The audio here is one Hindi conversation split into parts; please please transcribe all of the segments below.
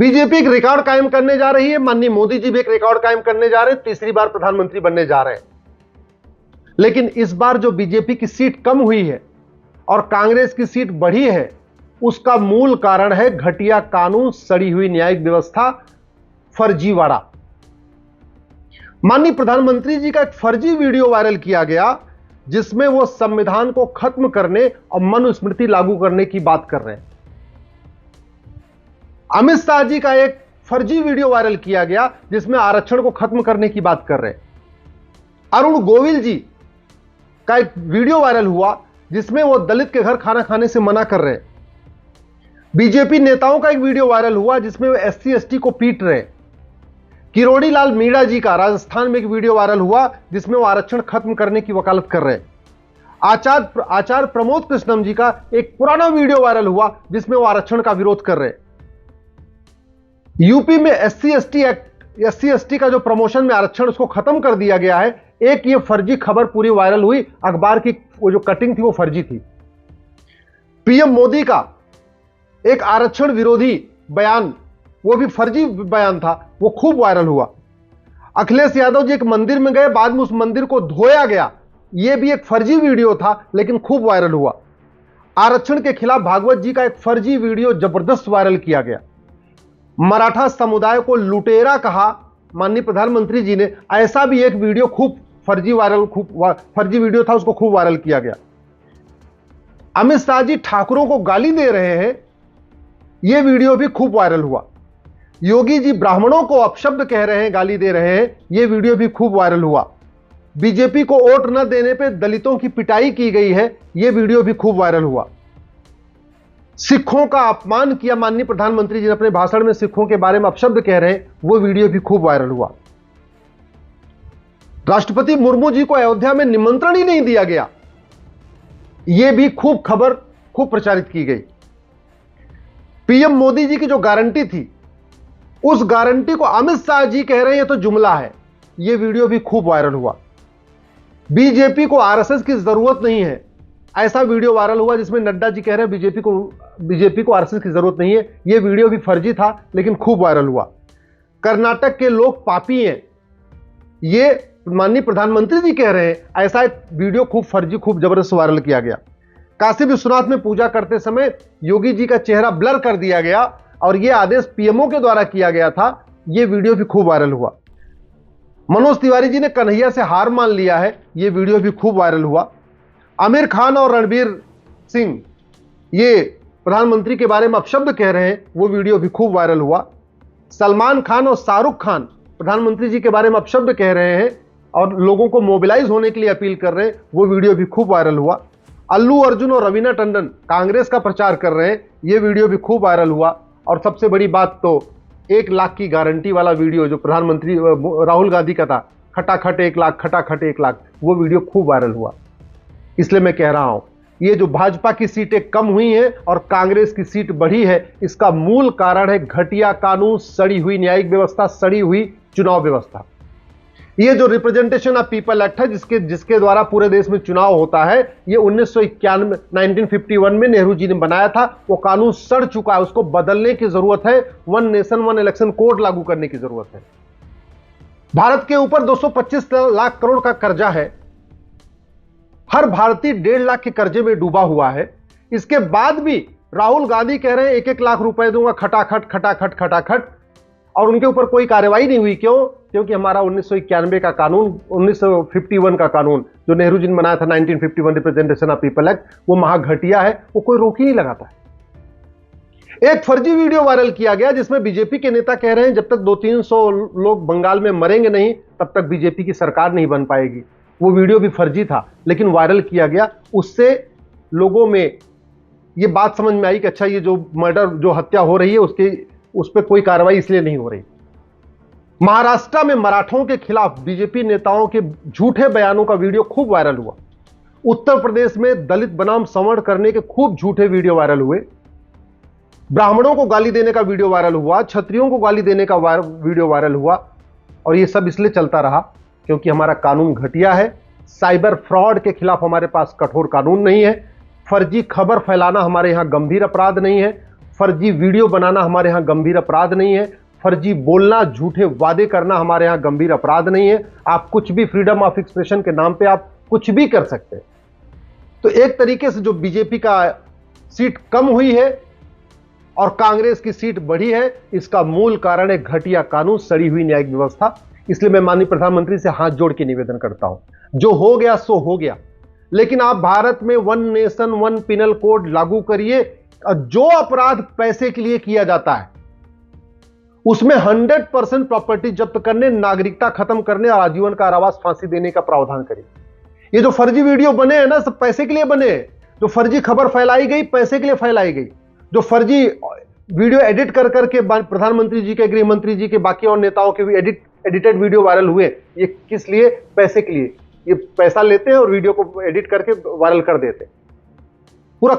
बीजेपी एक रिकॉर्ड कायम करने जा रही है, माननीय मोदी जी भी एक रिकॉर्ड कायम करने जा रहे हैं, तीसरी बार प्रधानमंत्री बनने जा रहे हैं। लेकिन इस बार जो बीजेपी की सीट कम हुई है और कांग्रेस की सीट बढ़ी है, उसका मूल कारण है घटिया कानून, सड़ी हुई न्यायिक व्यवस्था, फर्जीवाड़ा। माननीय प्रधानमंत्री जी का एक फर्जी वीडियो वायरल किया गया जिसमें वो संविधान को खत्म करने और मनुस्मृति लागू करने की बात कर रहे हैं। अमित शाह जी का एक फर्जी वीडियो वायरल किया गया जिसमें आरक्षण को खत्म करने की बात कर रहे हैं। अरुण गोविल जी का एक वीडियो वायरल हुआ जिसमें वो दलित के घर खाना खाने से मना कर रहे हैं। बीजेपी नेताओं का एक वीडियो वायरल हुआ जिसमें वो एससी एसटी को पीट रहे हैं। किरोड़ी लाल मीणा जी का राजस्थान में एक वीडियो वायरल हुआ जिसमें वो आरक्षण खत्म करने की वकालत कर रहे हैं। आचार्य प्रमोद कृष्णम जी का एक पुराना वीडियो वायरल हुआ जिसमें वो आरक्षण का विरोध कर रहे हैं। यूपी में एससी एसटी का जो प्रमोशन में आरक्षण उसको खत्म कर दिया गया है, एक ये फर्जी खबर पूरी वायरल हुई, अखबार की वो जो कटिंग थी वो फर्जी थी। पीएम मोदी का एक आरक्षण विरोधी बयान, वो भी फर्जी बयान था, वो खूब वायरल हुआ। अखिलेश यादव जी एक मंदिर में गए, बाद में उस मंदिर को धोया गया, ये भी एक फर्जी वीडियो था लेकिन खूब वायरल हुआ। आरक्षण के खिलाफ भागवत जी का एक फर्जी वीडियो जबरदस्त वायरल किया गया। मराठा समुदाय को लुटेरा कहा माननीय प्रधानमंत्री जी ने, ऐसा भी एक वीडियो खूब फर्जी वीडियो था, उसको खूब वायरल किया गया। अमित शाह जी ठाकुरों को गाली दे रहे हैं, यह वीडियो भी खूब वायरल हुआ। योगी जी ब्राह्मणों को अपशब्द कह रहे हैं, गाली दे रहे हैं, यह वीडियो भी खूब वायरल हुआ। बीजेपी को वोट न देने पे दलितों की पिटाई की गई है, यह वीडियो भी खूब वायरल हुआ। सिखों का अपमान किया माननीय प्रधानमंत्री जी ने अपने भाषण में, सिखों के बारे में अपशब्द कह रहे हैं, वो वीडियो भी खूब वायरल हुआ। राष्ट्रपति मुर्मू जी को अयोध्या में निमंत्रण ही नहीं दिया गया, यह भी खबर खूब प्रचारित की गई। पीएम मोदी जी की जो गारंटी थी, उस गारंटी को अमित शाह जी कह रहे हैं तो जुमला है, यह वीडियो भी खूब वायरल हुआ। बीजेपी को आरएसएस की जरूरत नहीं है, ऐसा वीडियो वायरल हुआ जिसमें नड्डा जी कह रहे हैं बीजेपी को आरएसएस की जरूरत नहीं है, यह वीडियो भी फर्जी था लेकिन खूब वायरल हुआ। कर्नाटक के लोग पापी हैं, यह माननीय प्रधानमंत्री जी कह रहे हैं, ऐसा एक वीडियो खूब फर्जी, खूब जबरदस्त वायरल किया गया। काशी विश्वनाथ में पूजा करते समय योगी जी का चेहरा ब्लर कर दिया गया और यह आदेश पीएमओ के द्वारा किया गया था, यह वीडियो भी खूब वायरल हुआ। मनोज तिवारी जी ने कन्हैया से हार मान लिया है, यह वीडियो भी खूब वायरल हुआ। आमिर खान और रणबीर सिंह ये प्रधानमंत्री के बारे में अपशब्द कह रहे हैं, वो वीडियो भी खूब वायरल हुआ। सलमान खान और शाहरुख खान प्रधानमंत्री जी के बारे में अपशब्द कह रहे हैं और लोगों को मोबिलाइज होने के लिए अपील कर रहे हैं, वो वीडियो भी खूब वायरल हुआ। अल्लू अर्जुन और रवीना टंडन कांग्रेस का प्रचार कर रहे हैं, ये वीडियो भी खूब वायरल हुआ। और सबसे बड़ी बात तो 1 लाख की गारंटी वाला वीडियो जो प्रधानमंत्री राहुल गांधी का था, खटाखट 1 लाख, खटाखट 1 लाख, वो वीडियो खूब वायरल हुआ। इसलिए मैं कह रहा हूं, ये जो भाजपा की सीटें कम हुई हैं और कांग्रेस की सीट बढ़ी है, इसका मूल कारण है घटिया कानून, सड़ी हुई न्यायिक व्यवस्था, सड़ी हुई चुनाव व्यवस्था। ये जो रिप्रेजेंटेशन ऑफ पीपल एक्ट है जिसके द्वारा पूरे देश में चुनाव होता है, ये 1951 में नेहरू जी ने बनाया था, वो कानून सड़ चुका है, उसको बदलने की जरूरत है। 1 नेशन 1 इलेक्शन कोड लागू करने की जरूरत है। भारत के ऊपर 225 लाख करोड़ का कर्जा है, हर भारतीय 1.5 लाख के कर्जे में डूबा हुआ है। इसके बाद भी राहुल गांधी कह रहे हैं 1-1 लाख रुपए दूंगा, खटाखट खटाखट खटाखट, और उनके ऊपर कोई कार्रवाई नहीं हुई। क्यों? क्योंकि हमारा 1991 का कानून, 1951 का कानून जो नेहरू जी ने बनाया था, 1951 रिप्रेजेंटेशन ऑफ पीपल एक्ट, वो महाघटिया है, वो कोई रोक ही नहीं लगाता है। एक फर्जी वीडियो वायरल किया गया जिसमें बीजेपी के नेता कह रहे हैं जब तक 200-300 लोग बंगाल में मरेंगे नहीं तब तक बीजेपी की सरकार नहीं बन पाएगी। वो वीडियो भी फर्जी था लेकिन वायरल किया गया, उससे लोगों में ये बात समझ में आई कि अच्छा, ये जो मर्डर, जो हत्या हो रही है उस पर कोई कार्रवाई इसलिए नहीं हो रही। महाराष्ट्र में मराठों के खिलाफ बीजेपी नेताओं के झूठे बयानों का वीडियो खूब वायरल हुआ। उत्तर प्रदेश में दलित बनाम सवर्ण करने के खूब झूठे वीडियो वायरल हुए। ब्राह्मणों को गाली देने का वीडियो वायरल हुआ, क्षत्रियों को गाली देने का वीडियो वायरल हुआ। और ये सब इसलिए चलता रहा क्योंकि हमारा कानून घटिया है। साइबर फ्रॉड के खिलाफ हमारे पास कठोर कानून नहीं है। फर्जी खबर फैलाना हमारे यहां गंभीर अपराध नहीं है। फर्जी वीडियो बनाना हमारे यहां गंभीर अपराध नहीं है, फर्जी बोलना, झूठे वादे करना हमारे यहां गंभीर अपराध नहीं है। आप कुछ भी, फ्रीडम ऑफ एक्सप्रेशन के नाम पे आप कुछ भी कर सकते हैं। तो एक तरीके से जो बीजेपी का सीट कम हुई है और कांग्रेस की सीट बढ़ी है, इसका मूल कारण है घटिया कानून, सड़ी हुई न्यायिक व्यवस्था। इसलिए मैं माननीय प्रधानमंत्री से हाथ जोड़ के निवेदन करता हूं, जो हो गया सो हो गया, लेकिन आप भारत में one nation one penal code लागू करिए। जो अपराध पैसे के लिए किया जाता है उसमें 100% प्रॉपर्टी जब्त करने, नागरिकता खत्म करने और आजीवन कारावास, फांसी देने का प्रावधान करिए। ये जो फर्जी वीडियो बने हैं ना, सब पैसे के लिए बने हैं। जो फर्जी खबर फैलाई गई, पैसे के लिए फैलाई गई। जो फर्जी वीडियो एडिट कर करके प्रधानमंत्री जी के, गृह मंत्री जी के, बाकी और नेताओं के भी एडिटेड वीडियो वायरल हुए, ये किस लिए? पैसे के लिए। ये पैसा लेते हैं और वीडियो को एडिट करके वायरल कर देते हैं। पूरा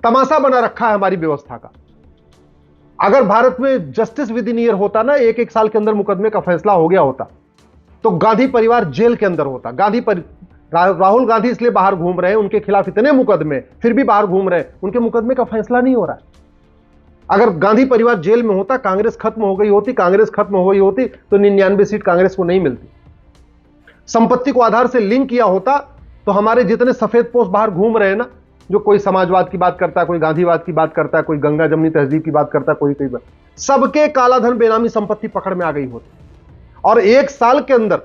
तमाशा बना रखा है हमारी व्यवस्था का। अगर भारत में जस्टिस विद इन ईयर होता ना, एक एक साल के अंदर मुकदमे का फैसला हो गया होता, तो गांधी परिवार जेल के अंदर होता। राहुल गांधी इसलिए बाहर घूम रहे हैं, उनके खिलाफ इतने मुकदमे, फिर भी बाहर घूम रहे हैं, उनके मुकदमे का फैसला नहीं हो रहा है। अगर गांधी परिवार जेल में होता, कांग्रेस खत्म हो गई होती, कांग्रेस खत्म हो गई होती तो 99 सीट कांग्रेस को नहीं मिलती। संपत्ति को आधार से लिंक किया होता तो हमारे जितने सफेद पोस्ट बाहर घूम रहे हैं ना, जो कोई समाजवाद की बात करता है, कोई गांधीवाद की बात करता है, कोई गंगा जमनी तहजीब की बात करता है, कोई सबके कालाधन बेनामी संपत्ति पकड़ में आ गई होती। और एक साल के अंदर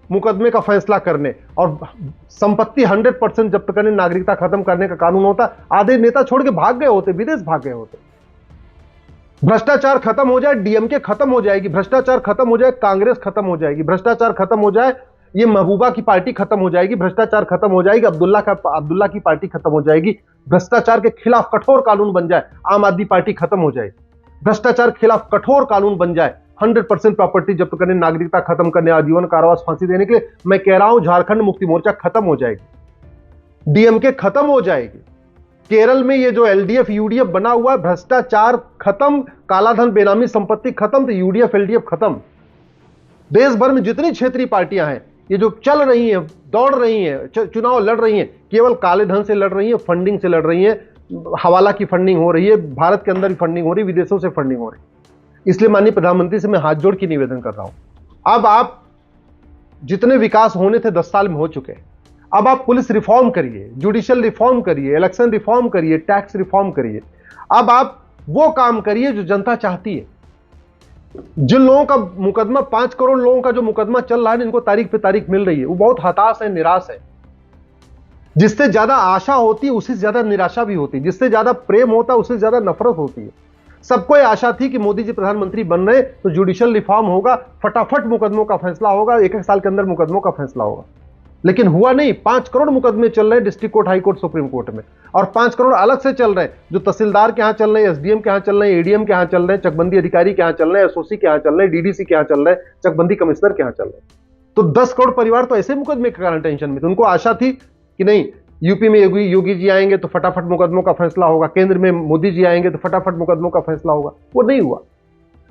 मुकदमे का फैसला करने और संपत्ति 100% जब्त करने, नागरिकता खत्म करने का कानून होता, आधे नेता छोड़ के भाग गए होते, विदेश भाग गए होते। भ्रष्टाचार खत्म हो जाए, डीएमके खत्म हो जाएगी, भ्रष्टाचार खत्म हो जाए, कांग्रेस खत्म हो जाएगी, भ्रष्टाचार खत्म हो जाए, ये महबूबा की पार्टी खत्म हो जाएगी, भ्रष्टाचार खत्म हो जाएगी, अब्दुल्ला की पार्टी खत्म हो जाएगी, भ्रष्टाचार के खिलाफ कठोर कानून बन जाए, आम आदमी पार्टी खत्म हो जाएगी, भ्रष्टाचार के खिलाफ कठोर कानून बन जाए, 100% प्रॉपर्टी जब्त करने, नागरिकता खत्म करने, आजीवन कारावास, फांसी देने के लिए मैं कह रहा हूं झारखंड मुक्ति मोर्चा खत्म हो जाएगी, डीएमके खत्म हो जाएगी। केरल में ये जो एलडीएफ यूडीएफ बना हुआ है, भ्रष्टाचार खत्म, कालाधन बेनामी संपत्ति खत्म, तो यूडीएफ एलडीएफ खत्म। देश भर में जितनी क्षेत्रीय पार्टियां हैं, ये जो चल रही हैं, दौड़ रही हैं, चुनाव लड़ रही हैं, केवल काले धन से लड़ रही हैं, फंडिंग से लड़ रही हैं, हवाला की फंडिंग हो रही है, भारत के अंदर ही फंडिंग हो रही है, विदेशों से फंडिंग हो रही है। इसलिए माननीय प्रधानमंत्री से मैं हाथ जोड़ के निवेदन कर रहा हूं, अब आप जितने विकास होने थे 10 साल में हो चुके हैं, अब आप पुलिस रिफॉर्म करिए, जुडिशियल रिफॉर्म करिए, इलेक्शन रिफॉर्म करिए, टैक्स रिफॉर्म करिए। अब आप वो काम करिए जो जनता चाहती है। जिन लोगों का मुकदमा, 5 करोड़ लोगों का जो मुकदमा चल रहा है, इनको तारीख पे तारीख मिल रही है, वो बहुत हताश है, निराश है। जिससे ज्यादा आशा होती है उससे ज्यादा निराशा भी होती है, जिससे ज्यादा प्रेम होता है उससे ज्यादा नफरत होती है। सबको यह आशा थी कि मोदी जी प्रधानमंत्री बन रहे तो जुडिशियल रिफॉर्म होगा, फटाफट मुकदमों का फैसला होगा, एक साल के अंदर मुकदमों का फैसला होगा, लेकिन हुआ नहीं। 5 करोड़ मुकदमे चल रहे हैं district court, high court, supreme court में, और 5 करोड़ अलग से चल रहे हैं, जो तहसीलदार के यहां चल रहे हैं, एसडीएम के यहां चल रहे हैं, एडीएम के यहां चल रहे हैं, चकबंदी अधिकारी के यहां चल रहे हैं, एसओसी के यहां चल रहे हैं, डीडीसी के यहां चल रहे हैं, चकबंदी कमिश्नर के यहां चल रहे हैं। तो 10 करोड़ परिवार तो ऐसे मुकदमे के कारण टेंशन में थे। उनको आशा थी कि नहीं, यूपी में योगी जी आएंगे तो फटाफट मुकदमों का फैसला होगा, केंद्र में मोदी जी आएंगे तो फटाफट मुकदमों का फैसला होगा। वो नहीं हुआ।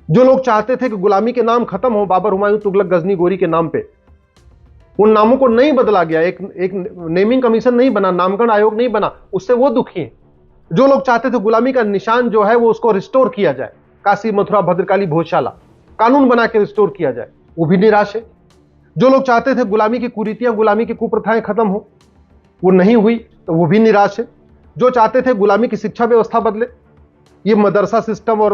जो लोग चाहते थे कि गुलामी के नाम खत्म हो, बाबर, हुमायूं, तुगलक, गजनी, गोरी के नाम पे, उन नामों को नहीं बदला गया, एक नेमिंग कमीशन नहीं बना, नामकरण आयोग नहीं बना, उससे वो दुखी हैं। जो लोग चाहते थे गुलामी का निशान जो है वो उसको रिस्टोर किया जाए, काशी, मथुरा, भद्रकाली, भोजशाला कानून बना के रिस्टोर किया जाए, वो भी निराश है। जो लोग चाहते थे गुलामी की कुरीतियां, गुलामी की कुप्रथाएं खत्म हो, वो नहीं हुई, तो वो भी निराश है। जो चाहते थे गुलामी की शिक्षा व्यवस्था बदले, ये मदरसा सिस्टम और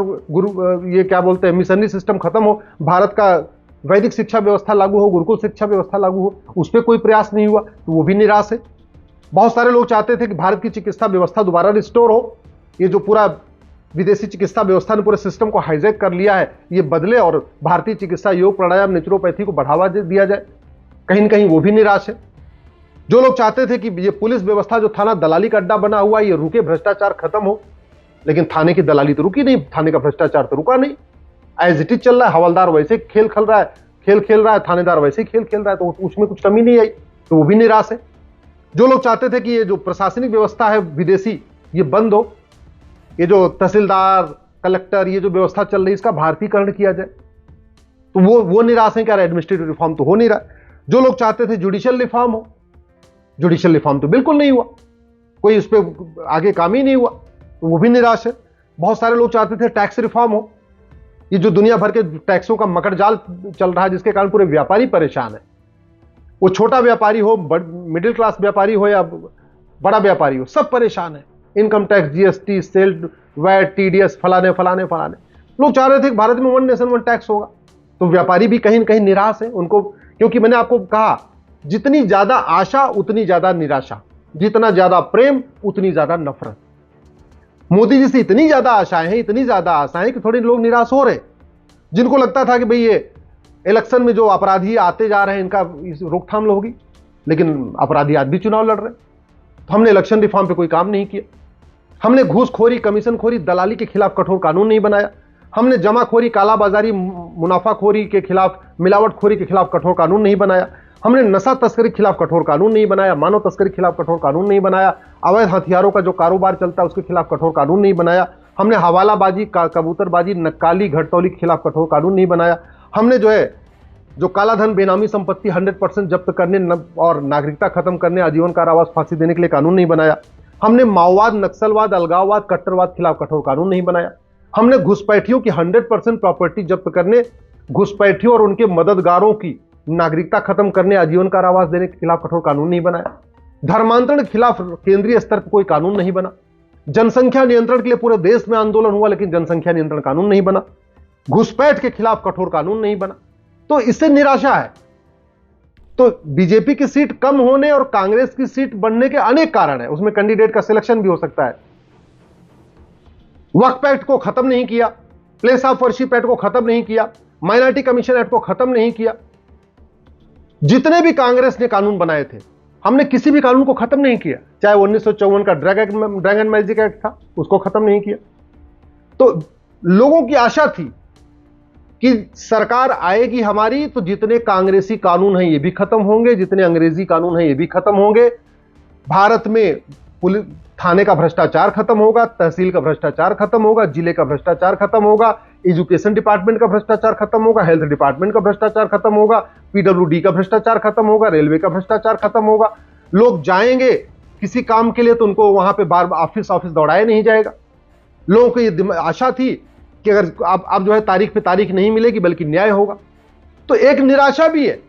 ये क्या बोलते हैं, मिशनरी सिस्टम खत्म हो, भारत का वैदिक शिक्षा व्यवस्था लागू हो, गुरुकुल शिक्षा व्यवस्था लागू हो, उस पर कोई प्रयास नहीं हुआ, तो वो भी निराश है। बहुत सारे लोग चाहते थे कि भारत की चिकित्सा व्यवस्था दोबारा रिस्टोर हो, ये जो पूरा विदेशी चिकित्सा व्यवस्था ने पूरे सिस्टम को हाईजैक कर लिया है, ये बदले और भारतीय चिकित्सा, योग, प्राणायाम, नेचुरोपैथी को बढ़ावा दिया जाए, कहीं न कहीं वो भी निराश है। जो लोग चाहते थे कि ये पुलिस व्यवस्था जो थाना दलाली का अड्डा बना हुआ है, ये रुके, भ्रष्टाचार खत्म हो, लेकिन थाने की दलाली तो रुकी नहीं, थाने का भ्रष्टाचार तो रुका नहीं, एज इट इज चल रहा है। हवलदार वैसे खेल खेल रहा है, थानेदार वैसे खेल खेल रहा है, तो उसमें कुछ कमी नहीं आई, तो वो भी निराश है। जो लोग चाहते थे कि ये जो प्रशासनिक व्यवस्था है विदेशी, ये बंद हो, ये जो तहसीलदार, कलेक्टर, ये जो व्यवस्था चल रही है, इसका भारतीयकरण किया जाए, तो वो निराश है। क्या एडमिनिस्ट्रेटिव रिफॉर्म तो हो नहीं रहा। जो लोग चाहते थे जुडिशियल रिफॉर्म हो, जुडिशियल रिफॉर्म तो बिल्कुल नहीं हुआ, कोई उस पर आगे काम ही नहीं हुआ, तो वो भी निराश है। बहुत सारे लोग चाहते थे टैक्स रिफॉर्म हो। ये जो दुनिया भर के टैक्सों का मकड़जाल चल रहा है, जिसके कारण पूरे व्यापारी परेशान है, वो छोटा व्यापारी हो, मिडिल क्लास व्यापारी हो या बड़ा व्यापारी हो, सब परेशान है। Income tax, GST, sale, VAT, TDS, फलाने फलाने फलाने। लोग चाह रहे थे कि भारत में वन नेशन वन टैक्स होगा। तो व्यापारी भी कहीं न कहीं निराश है उनको, क्योंकि मैंने आपको कहा जितनी ज्यादा आशा उतनी ज्यादा निराशा, जितना ज्यादा प्रेम उतनी ज्यादा नफरत। मोदी जी से इतनी ज्यादा आशाएं हैं, इतनी ज्यादा आशाएं कि थोड़े लोग निराश हो रहे। जिनको लगता था कि भाई ये इलेक्शन में जो अपराधी आते जा रहे हैं इनका रोकथाम होगी, लेकिन अपराधी आज भी चुनाव लड़ रहे हैं। तो हमने इलेक्शन रिफॉर्म पे कोई काम नहीं किया। हमने घूसखोरी, कमीशनखोरी, दलाली के खिलाफ कठोर कानून नहीं बनाया। हमने जमाखोरी, कालाबाजारी, मुनाफाखोरी के खिलाफ, मिलावटखोरी के खिलाफ कठोर कानून नहीं बनाया। हमने नशा तस्करी के खिलाफ कठोर कानून नहीं बनाया, मानव तस्करी के खिलाफ कठोर कानून नहीं बनाया, अवैध हथियारों का जो कारोबार चलता है उसके खिलाफ कठोर कानून नहीं बनाया। हमने हवालाबाजी, कबूतरबाजी, नक्काली, घटतौली के खिलाफ कठोर कानून नहीं बनाया। हमने जो काला धन, बेनामी संपत्ति 100% जब्त करने और नागरिकता खत्म करने, आजीवन कारावास, फांसी देने के लिए कानून नहीं बनाया। हमने माओवाद, नक्सलवाद, अलगाववाद, कट्टरवाद के खिलाफ कठोर कानून नहीं बनाया। हमने घुसपैठियों की 100% प्रॉपर्टी जब्त करने, घुसपैठियों और उनके मददगारों की नागरिकता खत्म करने, आजीवन कारावास देने के खिलाफ कठोर कानून नहीं बनाया। धर्मांतरण के खिलाफ केंद्रीय स्तर पर कोई कानून नहीं बना। जनसंख्या नियंत्रण के लिए पूरे देश में आंदोलन हुआ, लेकिन जनसंख्या नियंत्रण कानून नहीं बना। घुसपैठ के खिलाफ कठोर कानून नहीं बना। तो इससे निराशा है। तो बीजेपी की सीट कम होने और कांग्रेस की सीट बढ़ने के अनेक कारण है। उसमें कैंडिडेट का सिलेक्शन भी हो सकता है। वक्फ एक्ट को खत्म नहीं किया, प्लेस ऑफ वर्शिप एक्ट को खत्म नहीं किया, माइनॉरिटी कमीशन एक्ट को खत्म नहीं किया। जितने भी कांग्रेस ने कानून बनाए थे, हमने किसी भी कानून को खत्म नहीं किया। चाहे 1954 का ड्रैगन मैजिक एक्ट था, उसको खत्म नहीं किया। तो लोगों की आशा थी कि सरकार आएगी हमारी तो जितने कांग्रेसी कानून हैं ये भी खत्म होंगे, जितने अंग्रेजी कानून हैं ये भी खत्म होंगे। भारत में पुलिस थाने का भ्रष्टाचार खत्म होगा, तहसील का भ्रष्टाचार खत्म होगा, जिले का भ्रष्टाचार खत्म होगा, एजुकेशन डिपार्टमेंट का भ्रष्टाचार खत्म होगा, हेल्थ डिपार्टमेंट का भ्रष्टाचार खत्म होगा, पीडब्ल्यूडी का भ्रष्टाचार खत्म होगा, रेलवे का भ्रष्टाचार खत्म होगा। लोग जाएंगे किसी काम के लिए तो उनको वहां पे बार ऑफिस दौड़ाया नहीं जाएगा। लोगों को ये आशा थी कि अगर आप जो है तारीख पे तारीख नहीं मिलेगी बल्कि न्याय होगा। तो एक निराशा भी है।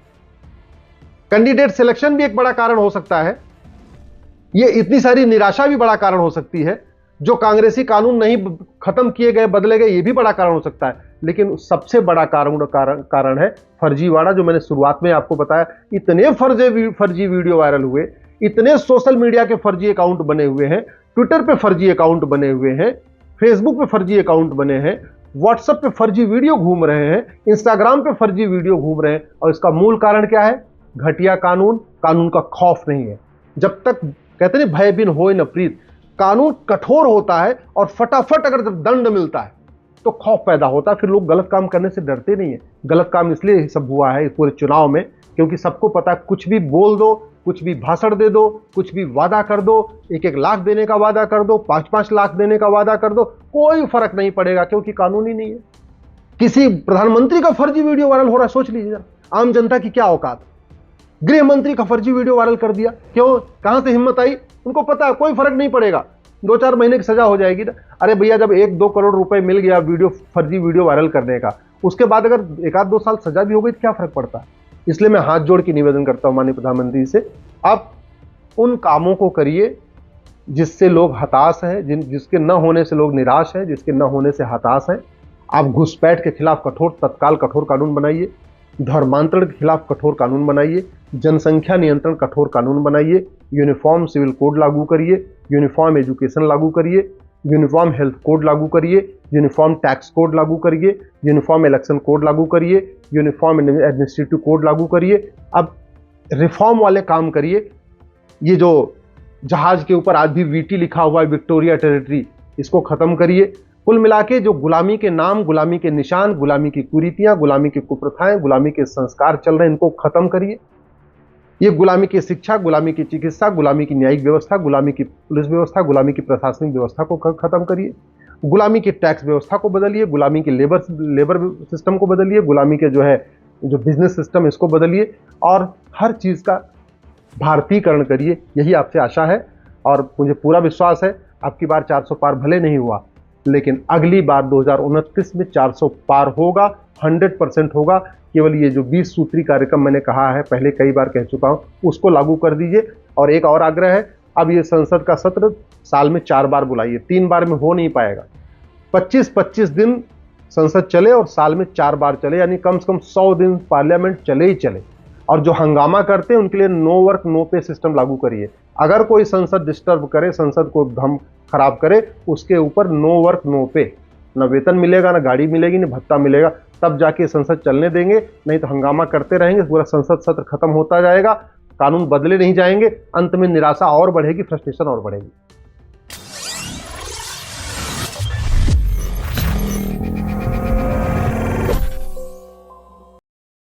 कैंडिडेट सिलेक्शन भी एक बड़ा कारण हो सकता है। ये इतनी सारी निराशा भी बड़ा कारण हो सकती है। जो कांग्रेसी कानून नहीं खत्म किए गए, बदले गए, ये भी बड़ा कारण हो सकता है। लेकिन सबसे बड़ा कारण है फर्जीवाड़ा, जो मैंने शुरुआत में आपको बताया। इतने फर्जी वीडियो वायरल हुए, इतने सोशल मीडिया के फर्जी अकाउंट बने हुए हैं, ट्विटर पे फर्जी अकाउंट बने हुए हैं, फेसबुक पे फर्जी अकाउंट बने हैं, व्हाट्सएप पे फर्जी वीडियो घूम रहे हैं, इंस्टाग्राम पे फर्जी वीडियो घूम रहे हैं। और इसका मूल कारण क्या है? घटिया कानून का खौफ नहीं है। जब तक कहते हैं भय बिन होय न प्रीत, कानून कठोर होता है और फटाफट अगर जब दंड मिलता है तो खौफ पैदा होता है। फिर लोग गलत काम करने से डरते नहीं है। गलत काम इसलिए सब हुआ है इस पूरे चुनाव में क्योंकि सबको पता है कुछ भी बोल दो, कुछ भी भाषण दे दो, कुछ भी वादा कर दो, 1-1 लाख देने का वादा कर दो, 5-5 लाख देने का वादा कर दो, कोई फर्क नहीं पड़ेगा क्योंकि कानून ही नहीं है। किसी प्रधानमंत्री का फर्जी वीडियो वायरल हो रहा है, सोच लीजिए आम जनता की क्या औकात। गृह मंत्री का फर्जी वीडियो वायरल कर दिया, क्यों? कहां से हिम्मत आई? उनको पता है कोई फर्क नहीं पड़ेगा, 2-4 महीने की सजा हो जाएगी ना। अरे भैया, जब 1-2 करोड़ रुपए मिल गया फर्जी वीडियो वायरल करने का, उसके बाद अगर 1-2 साल सजा भी हो गई तो क्या फर्क पड़ता है? इसलिए मैं हाथ जोड़ के निवेदन करता हूं माननीय प्रधानमंत्री से, आप उन कामों को करिए जिससे लोग हताश हैं, जिसके न होने से लोग निराश हैं, जिसके न होने से हताश हैं। आप घुसपैठ के खिलाफ तत्काल कठोर कानून बनाइए, धर्मांतरण के खिलाफ कठोर कानून बनाइए, जनसंख्या नियंत्रण कठोर कानून बनाइए, यूनिफॉर्म सिविल कोड लागू करिए, यूनिफॉर्म एजुकेशन लागू करिए, यूनिफॉर्म हेल्थ कोड लागू करिए, यूनिफॉर्म टैक्स कोड लागू करिए, यूनिफॉर्म इलेक्शन कोड लागू करिए, यूनिफॉर्म एडमिनिस्ट्रेटिव कोड लागू करिए। अब रिफॉर्म वाले काम करिए। ये जो जहाज के ऊपर आज भी वीटी लिखा हुआ है, विक्टोरिया टेरिटरी, इसको खत्म करिए। कुल मिला के जो गुलामी के नाम, गुलामी के निशान, गुलामी की कुरीतियां, गुलामी की कुप्रथाएं, गुलामी के संस्कार चल रहे हैं, इनको खत्म करिए। ये गुलामी की शिक्षा, गुलामी की चिकित्सा, गुलामी की न्यायिक व्यवस्था, गुलामी की पुलिस व्यवस्था, गुलामी की प्रशासनिक व्यवस्था को खत्म करिए। गुलामी की टैक्स व्यवस्था को बदलिए, गुलामी के लेबर सिस्टम को बदलिए, गुलामी के जो बिजनेस सिस्टम इसको बदलिए और हर चीज का भारतीयकरण करिए। यही आपसे आशा है और मुझे पूरा विश्वास है आपकी बार 400 पार भले नहीं हुआ लेकिन अगली बार 2029 में 400 पार होगा, 100% होगा। केवल ये जो 20 सूत्री कार्यक्रम मैंने कहा है, पहले कई बार कह चुका हूं, उसको लागू कर दीजिए। और एक और आग्रह है, अब ये संसद का सत्र साल में 4 बार बुलाइए, 3 बार में हो नहीं पाएगा। 25-25 दिन संसद चले और साल में 4 बार चले, यानी कम से कम 100 दिन पार्लियामेंट चले ही चले। और जो हंगामा करते हैं उनके लिए नो वर्क नो पे सिस्टम लागू करिए। अगर कोई संसद डिस्टर्ब करे, संसद को हम खराब करे, उसके ऊपर नो वर्क नो पे, न वेतन मिलेगा, न गाड़ी मिलेगी, न भत्ता मिलेगा, तब जाके संसद चलने देंगे। नहीं तो हंगामा करते रहेंगे, पूरा संसद सत्र खत्म होता जाएगा, कानून बदले नहीं जाएंगे, अंत में निराशा और बढ़ेगी, फ्रस्ट्रेशन और बढ़ेगी।